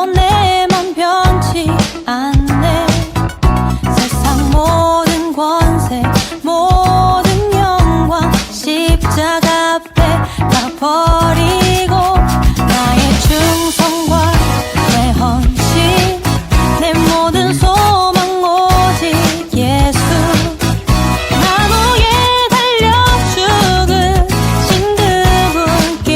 결코 내 맘 변치 않네. 세상 모든 권세 모든 영광 십자가 앞에 다 버리고 나의 충성과 내 헌신 내 모든 소망 오직 예수 나무에 달려 죽으신 그분께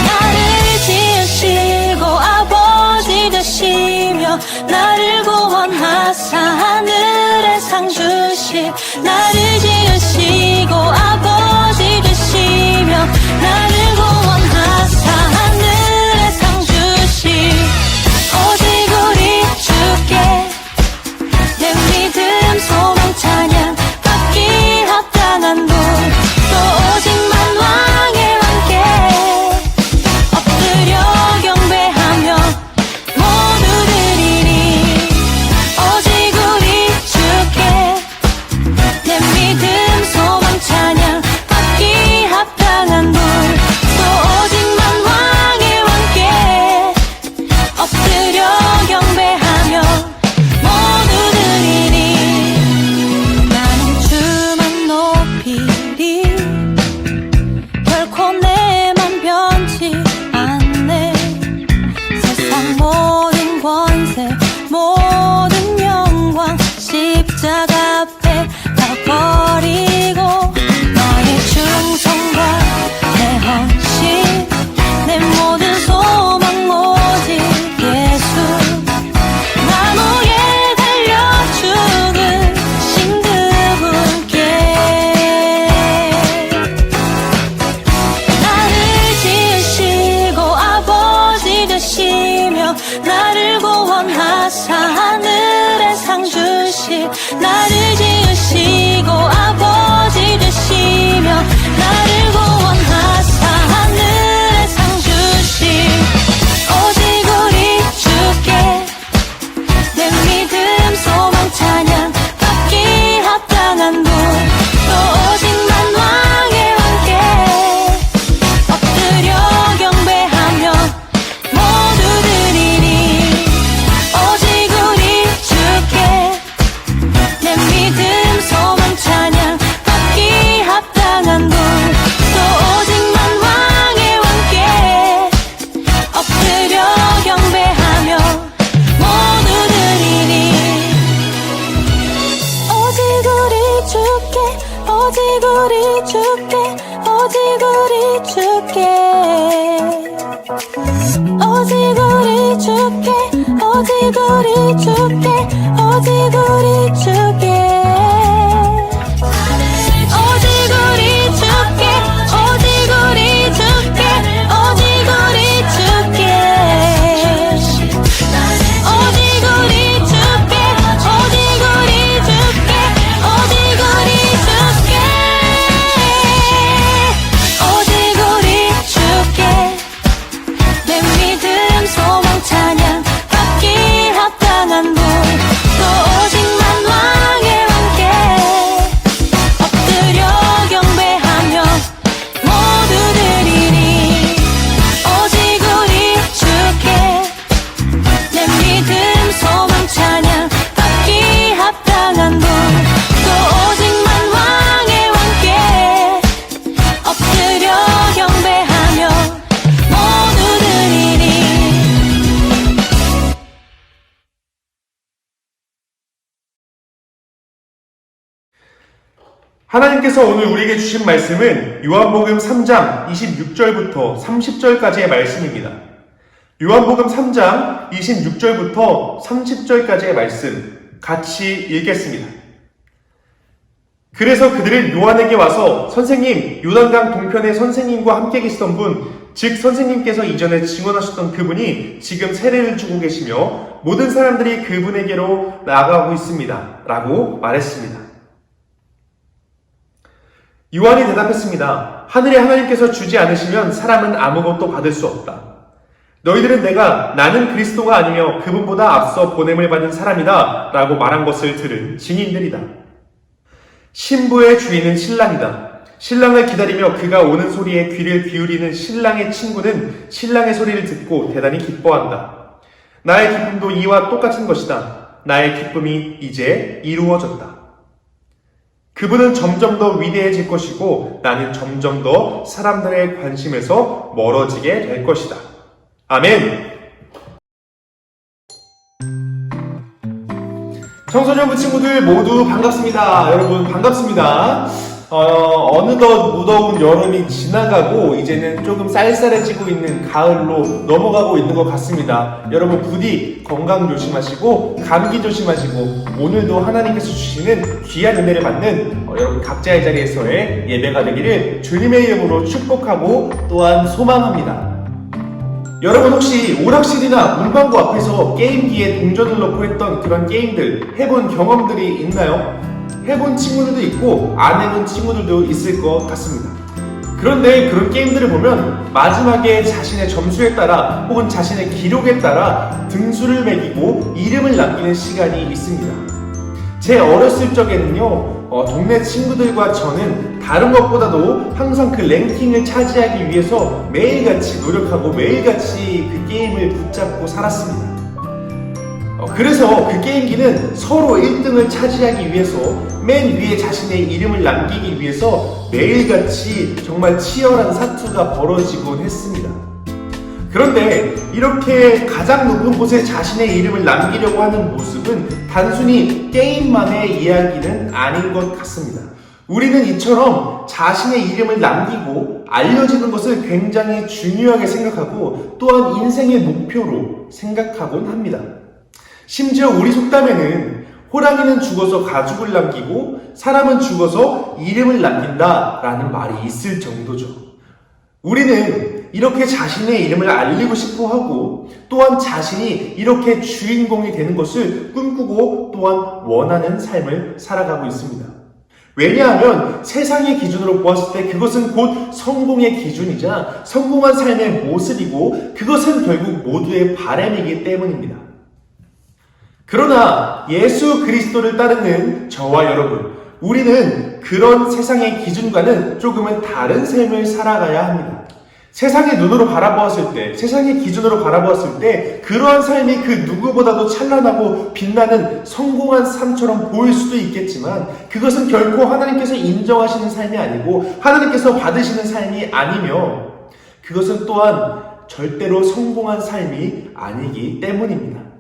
나를 지으시고 아버지 되시며 나를 구원하사 하늘에 상 주실 나를 지으시고 아버지 되시며 나를 구원하사 하늘에 상 주실 오직 우리 주께 내 믿음 소망 찬양 받기 합당한 분 또 오직만 왕의 왕께 엎드려 경배하며 모두 드리리 오직 우리 주께 내 믿음 소망 찬양 받기 합당한 분 또 오직만 왕의 왕께 엎드려 경배하며 모두 드리리 나는 주만 높이리 결코 내 맘 변치 않네. 세상 모든 권세 모든 영광 십자가 앞에 다 버리고 나의 충성과 내 헌신 내 모든 소망 오직 예수 나무에 달려 죽으신 그분께 나를 지으시고 아버지 되시며 나를 구원하사 하늘에 상 주실 나를 지으시고 아버지 되시며 나를 구원하사 하늘에 상 주실 오직 우리 주께 내 믿음 소망 찬양 받기 합당한 분 또 오직만 왕의 왕께 엎드려 경배하며 모두 드리리 오직 우리 주께 내 믿음 소망 찬양 받기 합당한 분 또 오직만 왕의 왕께 엎드려 경배하며 모두 드리리 오직 우리 주께 오직 우리 주께 오직 우리 주께 오직 우리 주께 오직 우리 주께 오직 우리 주께 오직 우리 주께 오직 우리 주께 오직 우리 주께 오직 우리 주께 오직 우리 주께 오직 우리 주께 오직 우리 주께 내 믿음 소망 찬양 받기 합당한 분 또 오직만 왕의 왕께 엎드려 경배하며 모두 드리리 오직 우리 주께 내 믿음 소망 찬양 받기 합당한 분 또 오직만 왕의 왕께 엎드려 경배하며 모두 드리리 하나님께서 오늘 우리에게 주신 말씀은 요한복음 3장 26절부터 30절까지의 말씀입니다. 요한복음 3장 26절부터 30절까지의 말씀 같이 읽겠습니다. 그래서 그들은 요한에게 와서 선생님, 요단강 동편에 선생님과 함께 계시던 분, 즉 선생님께서 이전에 증언하셨던 그분이 지금 세례를 주고 계시며 모든 사람들이 그분에게로 나아가고 있습니다 라고 말했습니다. 요한이 대답했습니다. 하늘의 하나님께서 주지 않으시면 사람은 아무것도 받을 수 없다. 너희들은 내가 나는 그리스도가 아니며 그분보다 앞서 보냄을 받은 사람이다 라고 말한 것을 들은 증인들이다. 신부의 주인은 신랑이다. 신랑을 기다리며 그가 오는 소리에 귀를 기울이는 신랑의 친구는 신랑의 소리를 듣고 대단히 기뻐한다. 나의 기쁨도 이와 똑같은 것이다. 나의 기쁨이 이제 이루어졌다. 그분은 점점 더 위대해질 것이고 나는 점점 더 사람들의 관심에서 멀어지게 될 것이다. 아멘. 청소년부 친구들 모두 반갑습니다. 여러분 반갑습니다. 어느덧 무더운 여름이 지나가고 이제는 조금 쌀쌀해지고 있는 가을로 넘어가고 있는 것 같습니다. 여러분 부디 건강 조심하시고 감기 조심하시고 오늘도 하나님께서 주시는 귀한 은혜를 받는 여러분 각자의 자리에서의 예배가 되기를 주님의 이름으로 축복하고 또한 소망합니다. 여러분 혹시 오락실이나 문방구 앞에서 게임기에 동전을 넣고 했던 그런 게임들 해본 경험들이 있나요? 해본 친구들도 있고 안 해본 친구들도 있을 것 같습니다. 그런데 그런 게임들을 보면 마지막에 자신의 점수에 따라 혹은 자신의 기록에 따라 등수를 매기고 이름을 남기는 시간이 있습니다. 제 어렸을 적에는요, 동네 친구들과 저는 다른 것보다도 항상 그 랭킹을 차지하기 위해서 매일같이 노력하고 매일같이 그 게임을 붙잡고 살았습니다. 그래서 그 게임기는 서로 1등을 차지하기 위해서 맨 위에 자신의 이름을 남기기 위해서 매일같이 정말 치열한 사투가 벌어지곤 했습니다. 그런데 이렇게 가장 높은 곳에 자신의 이름을 남기려고 하는 모습은 단순히 게임만의 이야기는 아닌 것 같습니다. 우리는 이처럼 자신의 이름을 남기고 알려지는 것을 굉장히 중요하게 생각하고 또한 인생의 목표로 생각하곤 합니다. 심지어 우리 속담에는 호랑이는 죽어서 가죽을 남기고 사람은 죽어서 이름을 남긴다라는 말이 있을 정도죠. 우리는 이렇게 자신의 이름을 알리고 싶어 하고 또한 자신이 이렇게 주인공이 되는 것을 꿈꾸고 또한 원하는 삶을 살아가고 있습니다. 왜냐하면 세상의 기준으로 보았을 때 그것은 곧 성공의 기준이자 성공한 삶의 모습이고 그것은 결국 모두의 바람이기 때문입니다. 그러나 예수 그리스도를 따르는 저와 여러분, 우리는 그런 세상의 기준과는 조금은 다른 삶을 살아가야 합니다. 세상의 눈으로 바라보았을 때, 세상의 기준으로 바라보았을 때 그러한 삶이 그 누구보다도 찬란하고 빛나는 성공한 삶처럼 보일 수도 있겠지만 그것은 결코 하나님께서 인정하시는 삶이 아니고 하나님께서 받으시는 삶이 아니며 그것은 또한 절대로 성공한 삶이 아니기 때문입니다.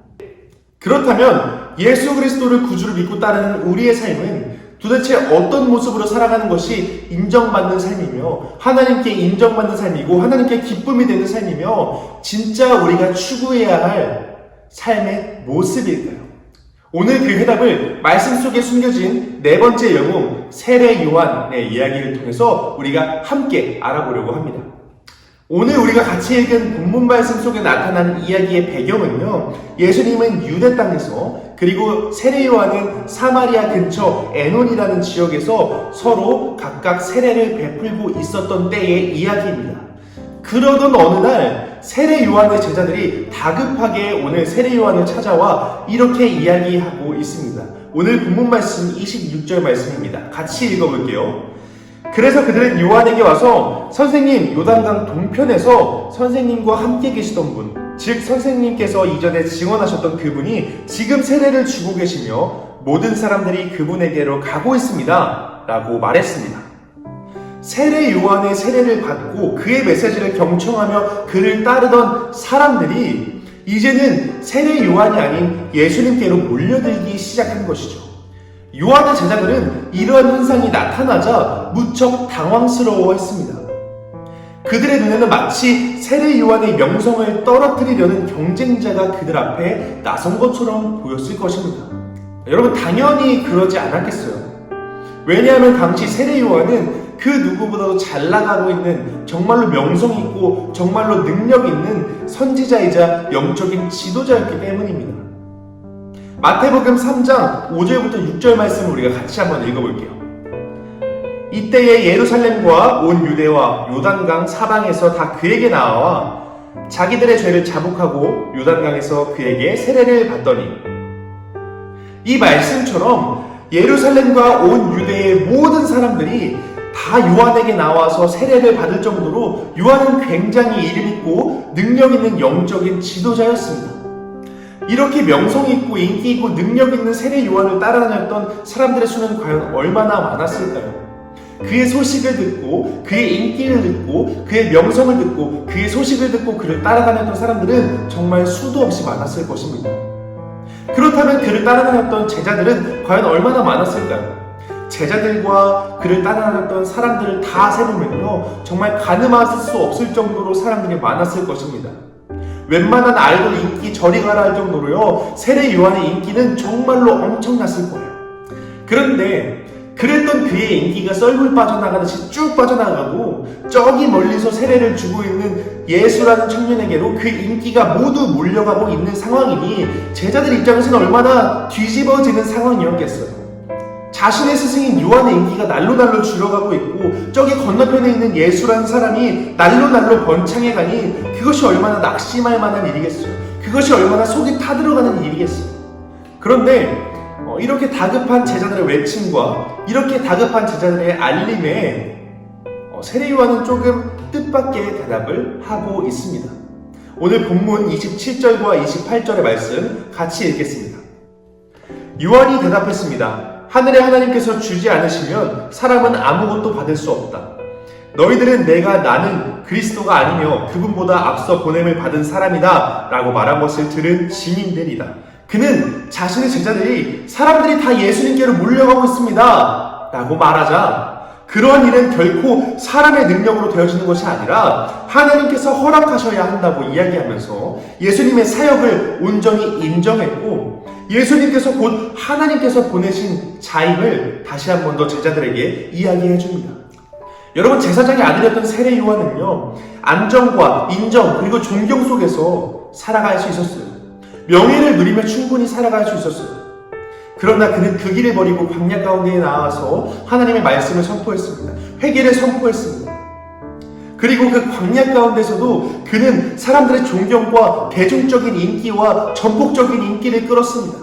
그렇다면 예수 그리스도를 구주로 믿고 따르는 우리의 삶은 도대체 어떤 모습으로 살아가는 것이 인정받는 삶이며 하나님께 인정받는 삶이고 하나님께 기쁨이 되는 삶이며 진짜 우리가 추구해야 할 삶의 모습일까요? 오늘 그 해답을 말씀 속에 숨겨진 네 번째 영웅 세례 요한의 이야기를 통해서 우리가 함께 알아보려고 합니다. 오늘 우리가 같이 읽은 본문 말씀 속에 나타난 이야기의 배경은요, 예수님은 유대 땅에서 그리고 세례 요한은 사마리아 근처 에논이라는 지역에서 서로 각각 세례를 베풀고 있었던 때의 이야기입니다. 그러던 어느 날 세례 요한의 제자들이 다급하게 오늘 세례 요한을 찾아와 이렇게 이야기하고 있습니다. 오늘 본문 말씀 26절 말씀입니다. 같이 읽어볼게요. 그래서 그들은 요한에게 와서 선생님, 요단강 동편에서 선생님과 함께 계시던 분, 즉 선생님께서 이전에 증언하셨던 그분이 지금 세례를 주고 계시며 모든 사람들이 그분에게로 가고 있습니다 라고 말했습니다. 세례 요한의 세례를 받고 그의 메시지를 경청하며 그를 따르던 사람들이 이제는 세례 요한이 아닌 예수님께로 몰려들기 시작한 것이죠. 요한의 제자들은 이러한 현상이 나타나자 무척 당황스러워했습니다. 그들의 눈에는 마치 세례 요한의 명성을 떨어뜨리려는 경쟁자가 그들 앞에 나선 것처럼 보였을 것입니다. 여러분 당연히 그러지 않았겠어요. 왜냐하면 당시 세례 요한은 그 누구보다도 잘 나가고 있는 정말로 명성 있고 정말로 능력 있는 선지자이자 영적인 지도자였기 때문입니다. 마태복음 3장 5절부터 6절 말씀을 우리가 같이 한번 읽어볼게요. 이때에 예루살렘과 온 유대와 요단강 사방에서 다 그에게 나와 자기들의 죄를 자복하고 요단강에서 그에게 세례를 받더니 이 말씀처럼 예루살렘과 온 유대의 모든 사람들이 다 요한에게 나와서 세례를 받을 정도로 요한은 굉장히 이름 있고 능력 있는 영적인 지도자였습니다. 이렇게 명성이 있고 인기 있고 능력 있는 세례 요한을 따라다녔던 사람들의 수는 과연 얼마나 많았을까요? 그의 소식을 듣고 그의 인기를 듣고 그의 명성을 듣고 그의 소식을 듣고 그를 따라다녔던 사람들은 정말 수도 없이 많았을 것입니다. 그렇다면 그를 따라다녔던 제자들은 과연 얼마나 많았을까요? 제자들과 그를 따라다녔던 사람들을 다 세보면요, 정말 가늠할 수 없을 정도로 사람들이 많았을 것입니다. 웬만한 아이돌 인기 저리 가라 할 정도로요, 세례 요한의 인기는 정말로 엄청났을 거예요. 그런데 그랬던 그의 인기가 썰물 빠져나가듯이 쭉 빠져나가고 저기 멀리서 세례를 주고 있는 예수라는 청년에게로 그 인기가 모두 몰려가고 있는 상황이니 제자들 입장에서는 얼마나 뒤집어지는 상황이었겠어요. 자신의 스승인 요한의 인기가 날로 줄어가고 있고 저기 건너편에 있는 예수라는 사람이 날로 번창해 가니 그것이 얼마나 낙심할 만한 일이겠어요. 그것이 얼마나 속이 타들어가는 일이겠어요. 그런데 이렇게 다급한 제자들의 외침과 이렇게 다급한 제자들의 알림에 세례 요한은 조금 뜻밖의 대답을 하고 있습니다. 오늘 본문 27절과 28절의 말씀 같이 읽겠습니다. 요한이 대답했습니다. 하늘의 하나님께서 주지 않으시면 사람은 아무것도 받을 수 없다. 너희들은 나는 그리스도가 아니며 그분보다 앞서 보냄을 받은 사람이다 라고 말한 것을 들은 증인들이다. 그는 자신의 제자들이 사람들이 다 예수님께로 몰려가고 있습니다 라고 말하자 그러한 일은 결코 사람의 능력으로 되어지는 것이 아니라 하나님께서 허락하셔야 한다고 이야기하면서 예수님의 사역을 온전히 인정했고 예수님께서 곧 하나님께서 보내신 자임을 다시 한 번 더 제자들에게 이야기해 줍니다. 여러분, 제사장의 아들이었던 세례 요한은요, 안정과 인정 그리고 존경 속에서 살아갈 수 있었어요. 명예를 누리며 충분히 살아갈 수 있었어요. 그러나 그는 그 길을 버리고 광야 가운데에 나와서 하나님의 말씀을 선포했습니다. 회개를 선포했습니다. 그리고 그 광야 가운데서도 그는 사람들의 존경과 대중적인 인기와 전폭적인 인기를 끌었습니다.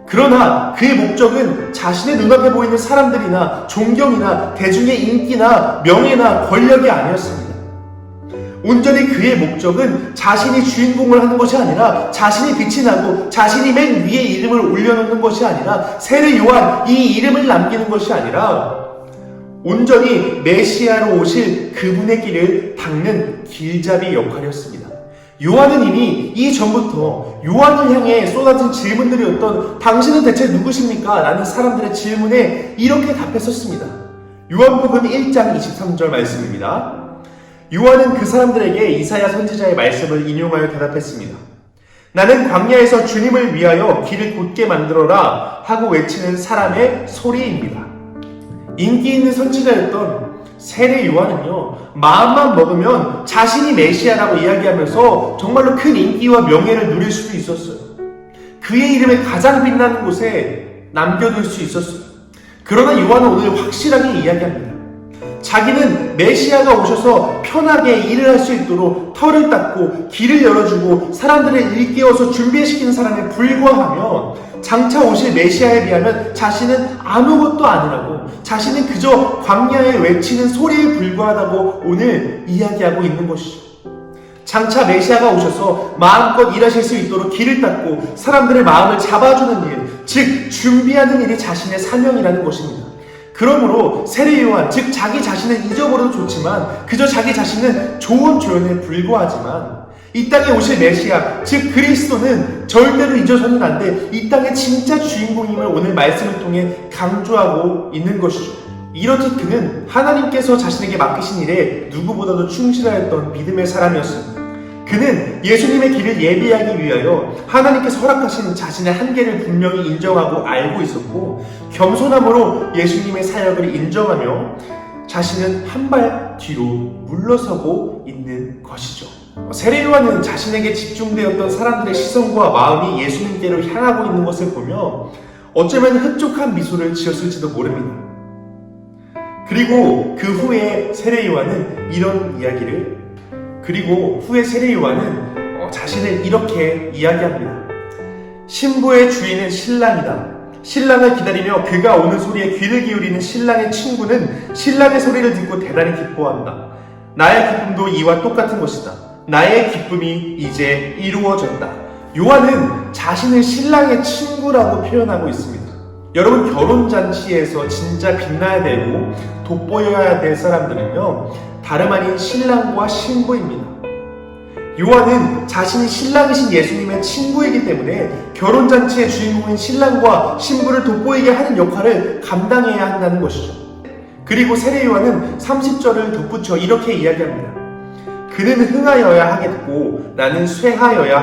그러나 그의 목적은 자신의 눈앞에 보이는 사람들이나 존경이나 대중의 인기나 명예나 권력이 아니었습니다. 온전히 그의 목적은 자신이 주인공을 하는 것이 아니라 자신이 빛이 나고 자신이 맨 위에 이름을 올려놓는 것이 아니라 세례 요한 이 이름을 남기는 것이 아니라 온전히 메시아로 오실 그분의 길을 닦는 길잡이 역할이었습니다. 요한은 이미 이전부터 요한을 향해 쏟아진 질문들이었던 당신은 대체 누구십니까? 라는 사람들의 질문에 이렇게 답했었습니다. 요한복음 1장 23절 말씀입니다. 요한은 그 사람들에게 이사야 선지자의 말씀을 인용하여 대답했습니다. 나는 광야에서 주님을 위하여 길을 곧게 만들어라 하고 외치는 사람의 소리입니다. 인기 있는 선지자였던 세례 요한은요, 마음만 먹으면 자신이 메시아라고 이야기하면서 정말로 큰 인기와 명예를 누릴 수도 있었어요. 그의 이름을 가장 빛나는 곳에 남겨둘 수 있었어요. 그러나 요한은 오늘 확실하게 이야기합니다. 자기는 메시아가 오셔서 편하게 일을 할 수 있도록 털을 닦고 길을 열어주고 사람들을 일깨워서 준비시키는 사람에 불과하며 장차 오실 메시아에 비하면 자신은 아무것도 아니라고, 자신은 그저 광야에 외치는 소리에 불과하다고 오늘 이야기하고 있는 것이죠. 장차 메시아가 오셔서 마음껏 일하실 수 있도록 길을 닦고 사람들의 마음을 잡아주는 일, 즉 준비하는 일이 자신의 사명이라는 것입니다. 그러므로 세례 요한, 즉 자기 자신을 잊어버려도 좋지만 그저 자기 자신은 좋은 조연에 불과하지만 이 땅에 오실 메시아, 즉 그리스도는 절대로 잊어서는 안 돼. 이 땅의 진짜 주인공임을 오늘 말씀을 통해 강조하고 있는 것이죠. 이렇듯 그는 하나님께서 자신에게 맡기신 일에 누구보다도 충실하였던 믿음의 사람이었습니다. 그는 예수님의 길을 예비하기 위하여 하나님께서 허락하신 자신의 한계를 분명히 인정하고 알고 있었고 겸손함으로 예수님의 사역을 인정하며 자신은 한 발 뒤로 물러서고 있는 것이죠. 세례 요한은 자신에게 집중되었던 사람들의 시선과 마음이 예수님께로 향하고 있는 것을 보며 어쩌면 흡족한 미소를 지었을지도 모릅니다. 그리고 그 후에 세례 요한은 자신을 이렇게 이야기합니다. 신부의 주인은 신랑이다. 신랑을 기다리며 그가 오는 소리에 귀를 기울이는 신랑의 친구는 신랑의 소리를 듣고 대단히 기뻐한다. 나의 기쁨도 이와 똑같은 것이다. 나의 기쁨이 이제 이루어졌다. 요한은 자신을 신랑의 친구라고 표현하고 있습니다. 여러분, 결혼잔치에서 진짜 빛나야 되고 돋보여야 될 사람들은요, 다름 아닌 신랑과 신부입니다. 요한은 자신이 신랑이신 예수님의 친구이기 때문에 결혼잔치의 주인공인 신랑과 신부를 돋보이게 하는 역할을 감당해야 한다는 것이죠. 그리고 세례 요한은 30절을 덧붙여 이렇게 이야기합니다. 그는 흥하여야 하겠고 나는 쇠하여야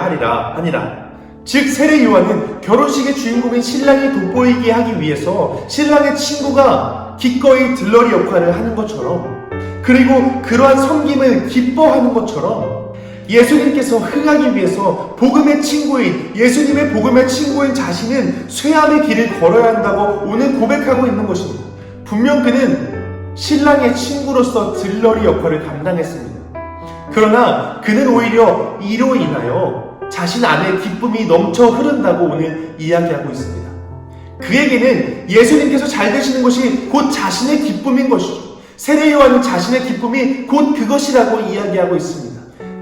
하니라. 즉 세례 요한은 결혼식의 주인공인 신랑이 돋보이게 하기 위해서 신랑의 친구가 기꺼이 들러리 역할을 하는 것처럼, 그리고 그러한 섬김을 기뻐하는 것처럼 예수님께서 흥하기 위해서 복음의 친구인, 예수님의 복음의 친구인 자신은 쇠함의 길을 걸어야 한다고 오늘 고백하고 있는 것입니다. 분명 그는 신랑의 친구로서 들러리 역할을 감당했습니다. 그러나 그는 오히려 이로 인하여 자신 안에 기쁨이 넘쳐 흐른다고 오늘 이야기하고 있습니다. 그에게는 예수님께서 잘 되시는 것이 곧 자신의 기쁨인 것이죠. 세례 요한은 자신의 기쁨이 곧 그것이라고 이야기하고 있습니다.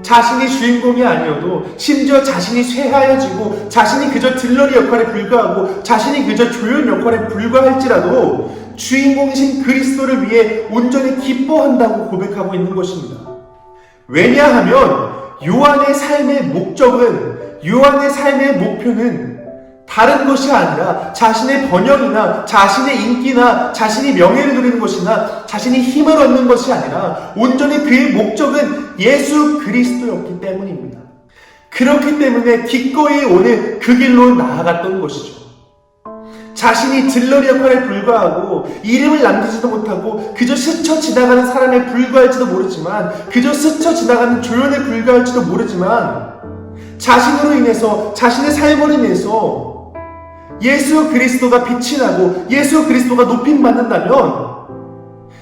자신이 주인공이 아니어도, 심지어 자신이 쇠하여지고 자신이 그저 들러리 역할에 불과하고 자신이 그저 조연 역할에 불과할지라도 주인공이신 그리스도를 위해 온전히 기뻐한다고 고백하고 있는 것입니다. 왜냐하면 요한의 삶의 목적은, 요한의 삶의 목표는 다른 것이 아니라 자신의 번영이나 자신의 인기나 자신이 명예를 누리는 것이나 자신이 힘을 얻는 것이 아니라 온전히 그의 목적은 예수 그리스도였기 때문입니다. 그렇기 때문에 기꺼이 오늘 그 길로 나아갔던 것이죠. 자신이 들러리 역할에 불과하고 이름을 남기지도 못하고 그저 스쳐 지나가는 사람에 불과할지도 모르지만, 그저 스쳐 지나가는 조연에 불과할지도 모르지만, 자신으로 인해서, 자신의 삶으로 인해서 예수 그리스도가 빛이 나고 예수 그리스도가 높임받는다면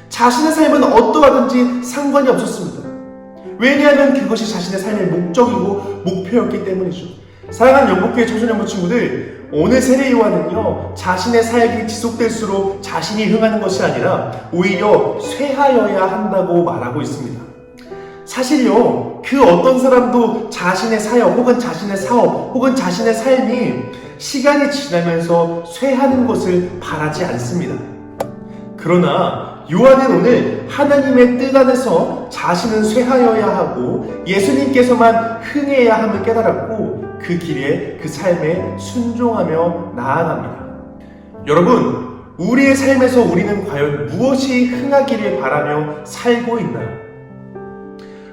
자신의 삶은 어떠하든지 상관이 없었습니다. 왜냐하면 그것이 자신의 삶의 목적이고 목표였기 때문이죠. 사랑하는 영국교회 청소년부 친구들, 오늘 세례 요한은요, 자신의 삶이 지속될수록 자신이 흥하는 것이 아니라 오히려 쇠하여야 한다고 말하고 있습니다. 사실요, 그 어떤 사람도 자신의 사역 혹은 자신의 사업 혹은 자신의 삶이 시간이 지나면서 쇠하는 것을 바라지 않습니다. 그러나 요한은 오늘 하나님의 뜻 안에서 자신은 쇠하여야 하고 예수님께서만 흥해야 함을 깨달았고 그 길에, 그 삶에 순종하며 나아갑니다. 여러분, 우리의 삶에서 우리는 과연 무엇이 흥하기를 바라며 살고 있나요?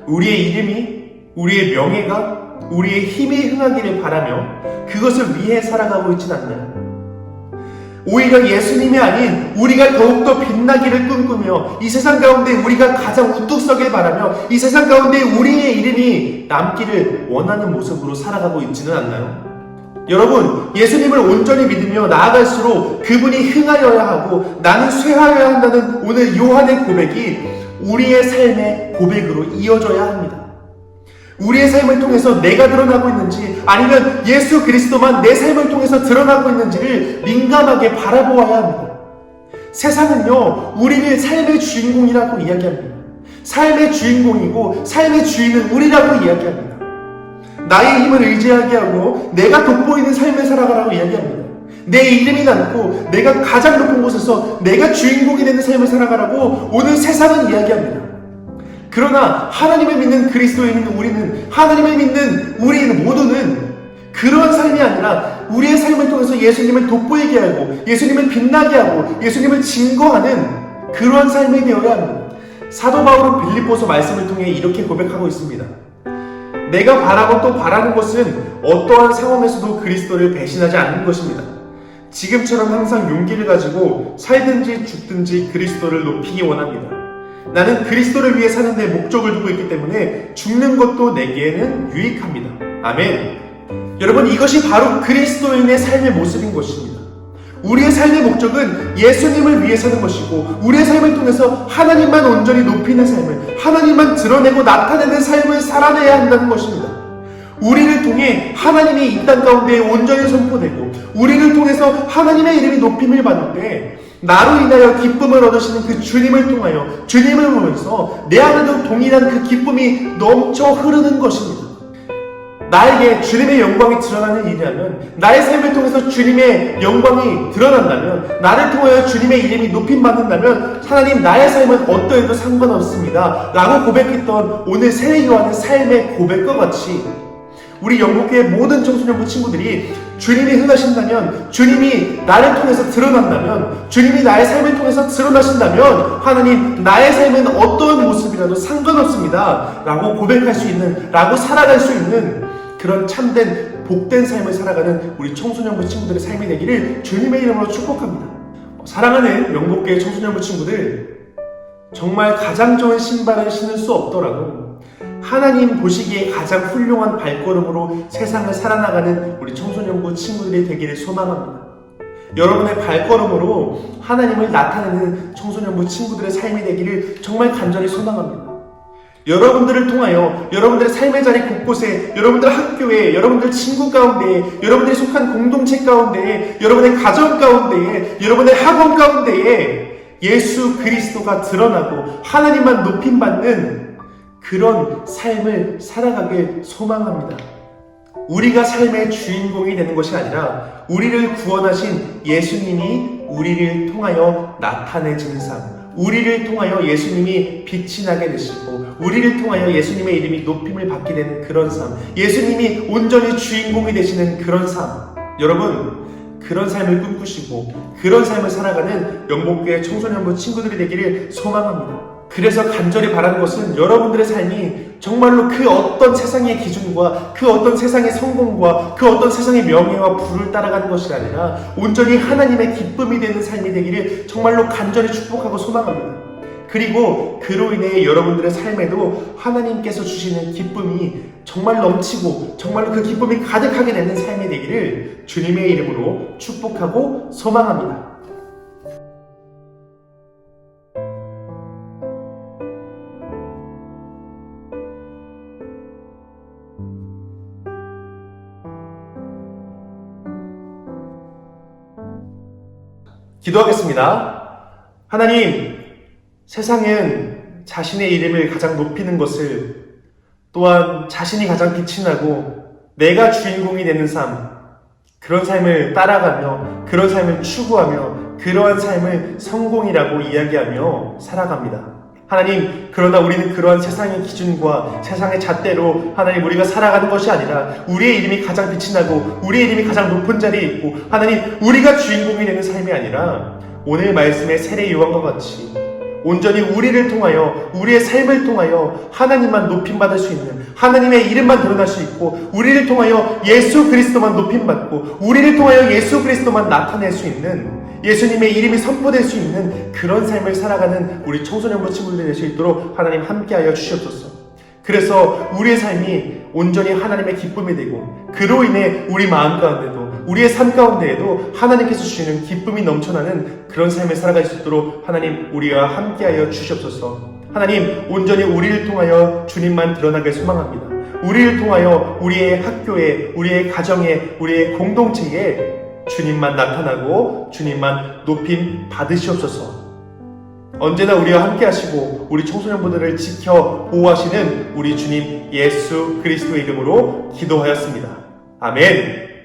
우리의 이름이, 우리의 명예가, 우리의 힘이 흥하기를 바라며 그것을 위해 살아가고 있진 않나요? 오히려 예수님이 아닌 우리가 더욱더 빛나기를 꿈꾸며 이 세상 가운데 우리가 가장 우뚝 서길 바라며 이 세상 가운데 우리의 이름이 남기를 원하는 모습으로 살아가고 있지는 않나요? 여러분, 예수님을 온전히 믿으며 나아갈수록 그분이 흥하여야 하고 나는 쇠하여야 한다는 오늘 요한의 고백이 우리의 삶의 고백으로 이어져야 합니다. 우리의 삶을 통해서 내가 드러나고 있는지 아니면 예수 그리스도만 내 삶을 통해서 드러나고 있는지를 민감하게 바라보아야 합니다. 세상은요, 우리를 삶의 주인공이라고 이야기합니다. 삶의 주인공이고 삶의 주인은 우리라고 이야기합니다. 나의 힘을 의지하게 하고 내가 돋보이는 삶을 살아가라고 이야기합니다. 내 이름이 남고 내가 가장 높은 곳에서 내가 주인공이 되는 삶을 살아가라고 오늘 세상은 이야기합니다. 그러나 하나님을 믿는 그리스도인인 우리는, 하나님을 믿는 우리 모두는 그런 삶이 아니라 우리의 삶을 통해서 예수님을 돋보이게 하고 예수님을 빛나게 하고 예수님을 증거하는 그러한 삶이 되어야 합니다. 사도 바울은 빌립보서 말씀을 통해 이렇게 고백하고 있습니다. 내가 바라고 또 바라는 것은 어떠한 상황에서도 그리스도를 배신하지 않는 것입니다. 지금처럼 항상 용기를 가지고 살든지 죽든지 그리스도를 높이기 원합니다. 나는 그리스도를 위해 사는 데 목적을 두고 있기 때문에 죽는 것도 내게는 유익합니다. 아멘. 여러분, 이것이 바로 그리스도인의 삶의 모습인 것입니다. 우리의 삶의 목적은 예수님을 위해 사는 것이고 우리의 삶을 통해서 하나님만 온전히 높이는 삶을, 하나님만 드러내고 나타내는 삶을 살아내야 한다는 것입니다. 우리를 통해 하나님이 이 땅 가운데 온전히 선포되고 우리를 통해서 하나님의 이름이 높임을 받는데 나로 인하여 기쁨을 얻으시는 그 주님을 통하여 주님을 보면서 내 안에도 동일한 그 기쁨이 넘쳐 흐르는 것입니다. 나에게 주님의 영광이 드러나는 일이라면 나의 삶을 통해서 주님의 영광이 드러난다면 나를 통하여 주님의 이름이 높임받는다면 하나님 나의 삶은 어떠해도 상관없습니다 라고 고백했던 오늘 세례 요한의 삶의 고백과 같이 우리 영국교회 모든 청소년부 친구들이 주님이 흥하신다면 주님이 나를 통해서 드러난다면 주님이 나의 삶을 통해서 드러나신다면 하나님 나의 삶은 어떤 모습이라도 상관없습니다 라고 고백할 수 있는 라고 살아갈 수 있는 그런 참된 복된 삶을 살아가는 우리 청소년부 친구들의 삶이 되기를 주님의 이름으로 축복합니다. 사랑하는 영국교회 청소년부 친구들, 정말 가장 좋은 신발을 신을 수 없더라도 하나님 보시기에 가장 훌륭한 발걸음으로 세상을 살아나가는 우리 청소년부 친구들이 되기를 소망합니다. 여러분의 발걸음으로 하나님을 나타내는 청소년부 친구들의 삶이 되기를 정말 간절히 소망합니다. 여러분들을 통하여 여러분들의 삶의 자리 곳곳에 여러분들 학교에 여러분들 친구 가운데에 여러분들이 속한 공동체 가운데에 여러분의 가정 가운데에 여러분의 학원 가운데에 예수 그리스도가 드러나고 하나님만 높임받는 그런 삶을 살아가길 소망합니다. 우리가 삶의 주인공이 되는 것이 아니라 우리를 구원하신 예수님이 우리를 통하여 나타내지는 삶, 우리를 통하여 예수님이 빛이 나게 되시고 우리를 통하여 예수님의 이름이 높임을 받게 되는 그런 삶, 예수님이 온전히 주인공이 되시는 그런 삶, 여러분 그런 삶을 꿈꾸시고 그런 삶을 살아가는 영복교회 청소년부 친구들이 되기를 소망합니다. 그래서 간절히 바라는 것은 여러분들의 삶이 정말로 그 어떤 세상의 기준과 그 어떤 세상의 성공과 그 어떤 세상의 명예와 부를 따라가는 것이 아니라 온전히 하나님의 기쁨이 되는 삶이 되기를 정말로 간절히 축복하고 소망합니다. 그리고 그로 인해 여러분들의 삶에도 하나님께서 주시는 기쁨이 정말 넘치고 정말로 그 기쁨이 가득하게 되는 삶이 되기를 주님의 이름으로 축복하고 소망합니다. 기도하겠습니다. 하나님, 세상은 자신의 이름을 가장 높이는 것을 또한 자신이 가장 빛이 나고 내가 주인공이 되는 삶, 그런 삶을 따라가며 그런 삶을 추구하며 그러한 삶을 성공이라고 이야기하며 살아갑니다. 하나님, 그러나 우리는 그러한 세상의 기준과 세상의 잣대로 하나님 우리가 살아가는 것이 아니라 우리의 이름이 가장 빛이 나고 우리의 이름이 가장 높은 자리에 있고 하나님 우리가 주인공이 되는 삶이 아니라 오늘 말씀의 세례 요한과 같이 온전히 우리를 통하여 우리의 삶을 통하여 하나님만 높임받을 수 있는 하나님의 이름만 드러날 수 있고 우리를 통하여 예수 그리스도만 높임받고 우리를 통하여 예수 그리스도만 나타낼 수 있는 예수님의 이름이 선포될 수 있는 그런 삶을 살아가는 우리 청소년부 친구들이 될 수 있도록 하나님 함께하여 주시옵소서. 그래서 우리의 삶이 온전히 하나님의 기쁨이 되고 그로 인해 우리 마음 가운데도 우리의 삶 가운데에도 하나님께서 주시는 기쁨이 넘쳐나는 그런 삶을 살아갈 수 있도록 하나님 우리와 함께하여 주시옵소서. 하나님 온전히 우리를 통하여 주님만 드러나길 소망합니다. 우리를 통하여 우리의 학교에 우리의 가정에 우리의 공동체에 주님만 나타나고 주님만 높임 받으시옵소서. 언제나 우리와 함께 하시고 우리 청소년분들을 지켜 보호하시는 우리 주님 예수 그리스도의 이름으로 기도하였습니다. 아멘.